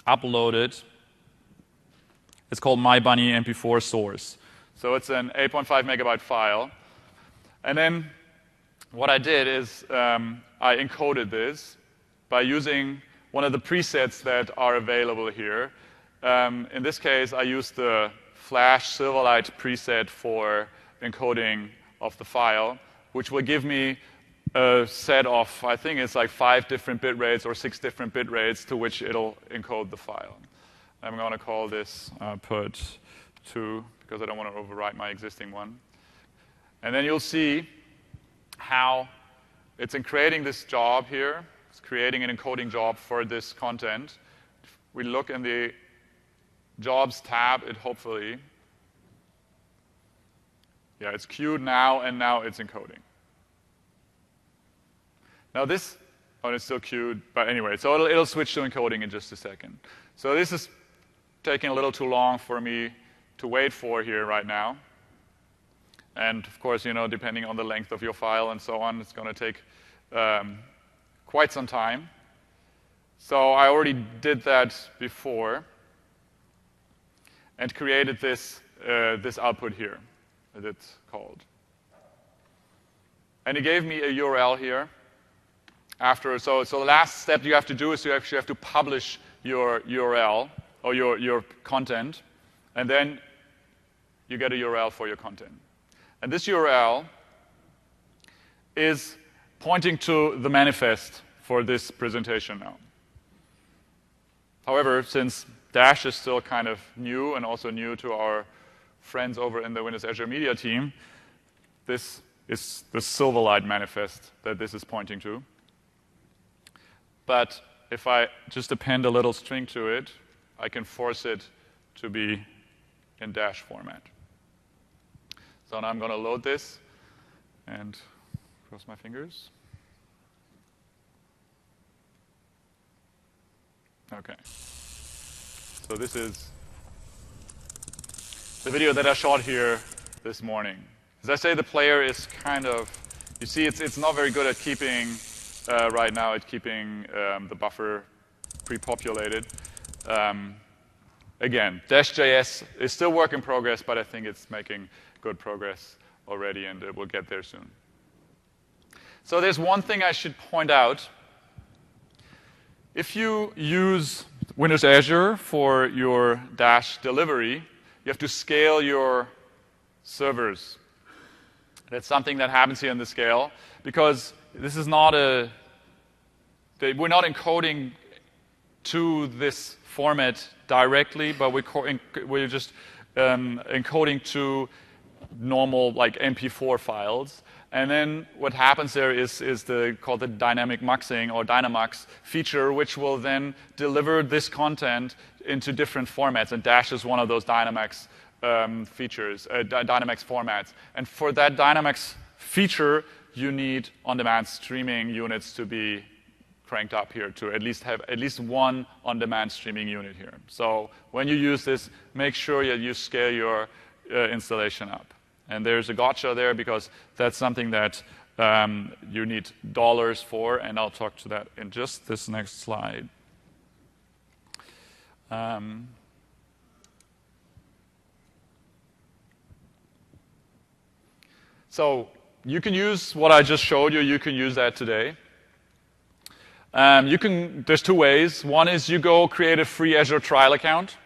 uploaded. It's called My Bunny MP4 source. So it's an 8.5 megabyte file. And then what I did is I encoded this by using one of the presets that are available here. In this case, I used the Flash Silverlight preset for encoding of the file, which will give me a set of, I think it's like 5 different bit rates or 6 different bit rates to which it'll encode the file. I'm going to call this output 2 because I don't want to overwrite my existing one. And then you'll see how it's in creating this job here. It's creating an encoding job for this content. If we look in the Jobs tab, it hopefully, yeah, it's queued now, and now it's encoding. Now this, oh, it's still queued, but anyway, so it'll switch to encoding in just a second. So this is taking a little too long for me to wait for here right now. And of course, depending on the length of your file and so on, it's going to take quite some time. So I already did that before and created this output here that it's called. And it gave me a URL here. So the last step you have to do is you actually have to publish your URL or your content, and then you get a URL for your content. And this URL is pointing to the manifest for this presentation now. However, since Dash is still kind of new and also new to our friends over in the Windows Azure Media team, this is the Silverlight manifest that this is pointing to. But if I just append a little string to it, I can force it to be in Dash format. So now I'm going to load this and cross my fingers. Okay. So this is the video that I shot here this morning. As I say, the player is kind of, you see, it's not very good at keeping, right now, at keeping the buffer pre-populated. Again, Dash.js is still work in progress, but I think it's making good progress already, and it will get there soon. So there's one thing I should point out. If you use Windows Azure for your Dash delivery, you have to scale your servers. That's something that happens here in the scale, because this is not we're not encoding to this format directly, but we're just encoding to normal like MP4 files. And then what happens there is called the dynamic muxing or Dynamux feature, which will then deliver this content into different formats. And Dash is one of those Dynamux features, Dynamax formats. And for that Dynamax feature, you need on-demand streaming units to be cranked up here to at least one on-demand streaming unit here. So when you use this, make sure that you scale your installation up. And there's a gotcha there because that's something that you need dollars for, and I'll talk to that in just this next slide. So you can use what I just showed you. You can use that today. There's two ways. One is you go create a free Azure trial account.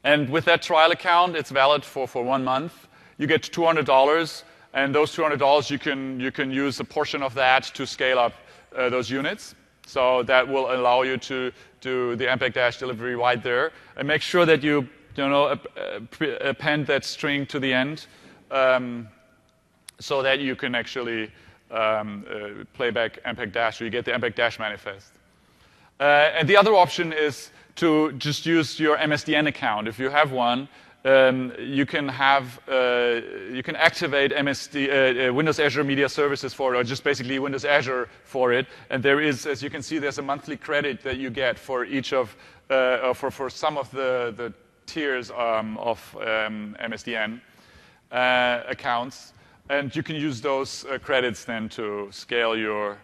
And with that trial account, it's valid for 1 month. You get $200, and those $200, you can use a portion of that to scale up those units. So that will allow you to do the MPEG dash delivery right there. And make sure that you append that string to the end so that you can actually play back MPEG dash, so you get the MPEG dash manifest. And the other option is to just use your MSDN account. If you have one, you can activate Windows Azure Media Services for it, or just basically Windows Azure for it. And there is, as you can see, there's a monthly credit that you get for each of for some of the tiers of MSDN accounts, and you can use those credits then to scale your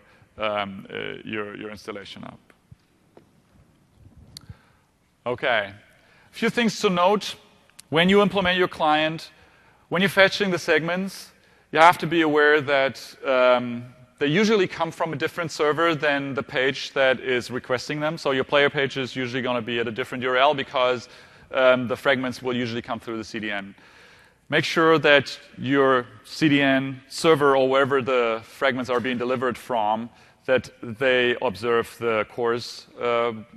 installation up. Okay, a few things to note. When you implement your client, when you're fetching the segments, you have to be aware that they usually come from a different server than the page that is requesting them. So your player page is usually going to be at a different URL because the fragments will usually come through the CDN. Make sure that your CDN server or wherever the fragments are being delivered from, that they observe the CORS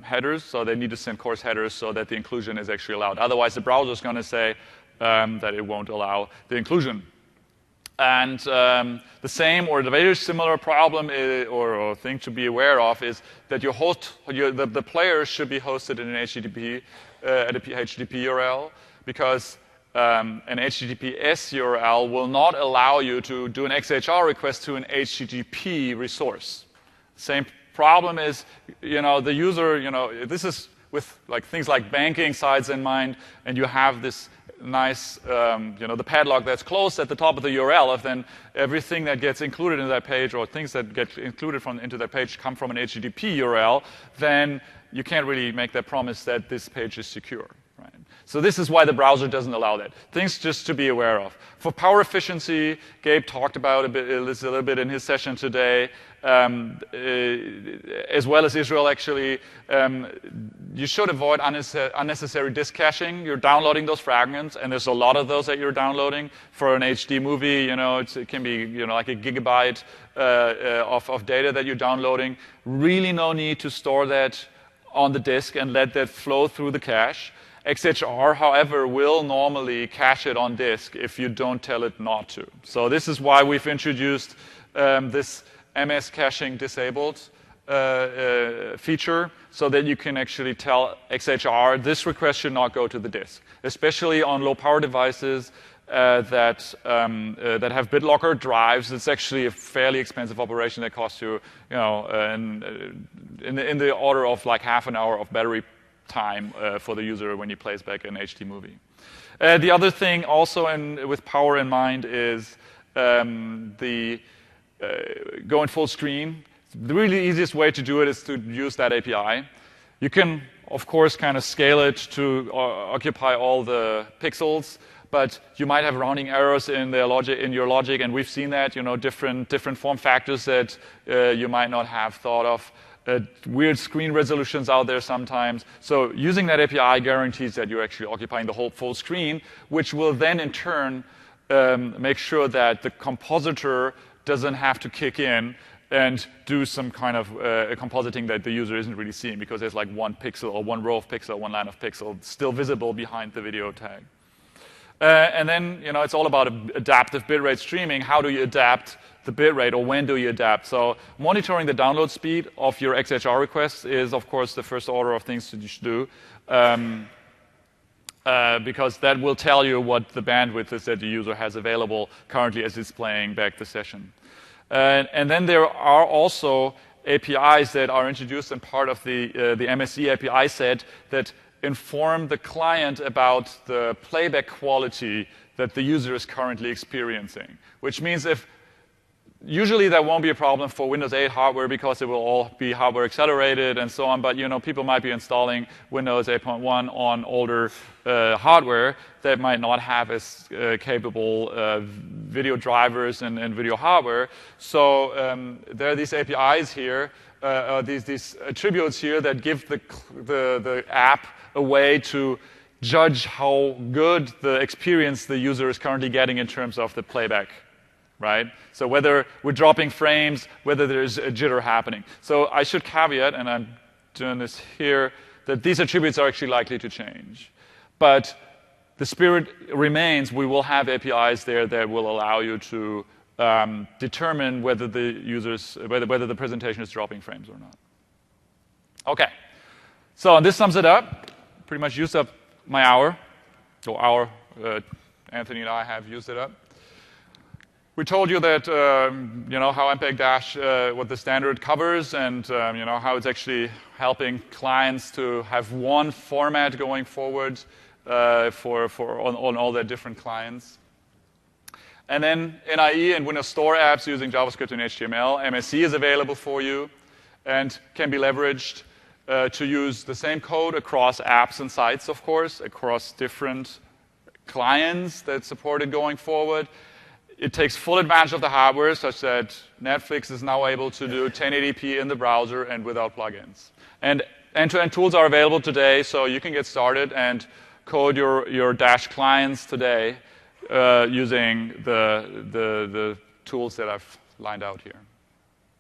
headers. So they need to send CORS headers so that the inclusion is actually allowed. Otherwise, the browser is going to say that it won't allow the inclusion. And the same or the very similar problem or thing to be aware of is that your host, the player should be hosted in an HTTP at a HTTP URL, because an HTTPS URL will not allow you to do an XHR request to an HTTP resource. Same problem is, the user, this is with like things like banking sites in mind, and you have this nice, the padlock that's closed at the top of the URL. If then everything that gets included in that page or things that get included into that page come from an HTTP URL, then you can't really make that promise that this page is secure. Right? So this is why the browser doesn't allow that. Things just to be aware of. For power efficiency, Gabe talked about a little bit in his session today, as well as Israel actually. You should avoid unnecessary disk caching. You're downloading those fragments, and there's a lot of those that you're downloading. For an HD movie, it can be like a gigabyte of data that you're downloading. Really no need to store that on the disk and let that flow through the cache. XHR, however, will normally cache it on disk if you don't tell it not to. So this is why we've introduced this MS caching disabled feature, so that you can actually tell XHR this request should not go to the disk, especially on low power devices that have BitLocker drives. It's actually a fairly expensive operation that costs you, in the order of like half an hour of battery time for the user when he plays back an HD movie. The other thing also with power in mind is going full screen. The really easiest way to do it is to use that API. You can, of course, kind of scale it to occupy all the pixels, but you might have rounding errors in your logic, and we've seen that, different form factors that you might not have thought of. Weird screen resolutions out there sometimes. So using that API guarantees that you're actually occupying the whole full screen, which will then in turn make sure that the compositor doesn't have to kick in and do some kind of compositing that the user isn't really seeing, because there's like one pixel or one row of pixel, one line of pixel still visible behind the video tag. And then, it's all about adaptive bitrate streaming. How do you adapt the bitrate, or when do you adapt? So monitoring the download speed of your XHR requests is, of course, the first order of things that you should do. because that will tell you what the bandwidth is that the user has available currently as it's playing back the session. And then there are also APIs that are introduced in part of the MSE API set that inform the client about the playback quality that the user is currently experiencing, which means usually that won't be a problem for Windows 8 hardware because it will all be hardware accelerated and so on, but people might be installing Windows 8.1 on older hardware that might not have as capable video drivers and video hardware. So there are these APIs here, these attributes here that give the app a way to judge how good the experience the user is currently getting in terms of the playback. Right? So whether we're dropping frames, whether there's a jitter happening. So I should caveat, and I'm doing this here, that these attributes are actually likely to change. But the spirit remains, we will have APIs there that will allow you to determine whether whether the presentation is dropping frames or not. Okay. So this sums it up. Pretty much used up my hour. So Anthony and I have used it up. We told you that, how MPEG-Dash, what the standard covers, and, how it's actually helping clients to have one format going forward on all their different clients. And then NIE and Windows Store apps using JavaScript and HTML. MSE is available for you and can be leveraged to use the same code across apps and sites, of course, across different clients that's supported going forward. It takes full advantage of the hardware, such that Netflix is now able to do 1080p in the browser and without plugins. And end-to-end tools are available today, so you can get started and code your Dash clients today using the tools that I've lined out here.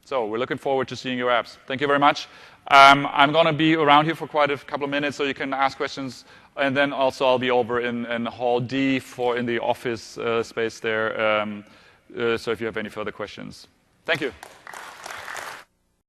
So we're looking forward to seeing your apps. Thank you very much. I'm going to be around here for quite a couple of minutes, so you can ask questions. And then also I'll be over in Hall D in the office space there. So if you have any further questions. Thank you.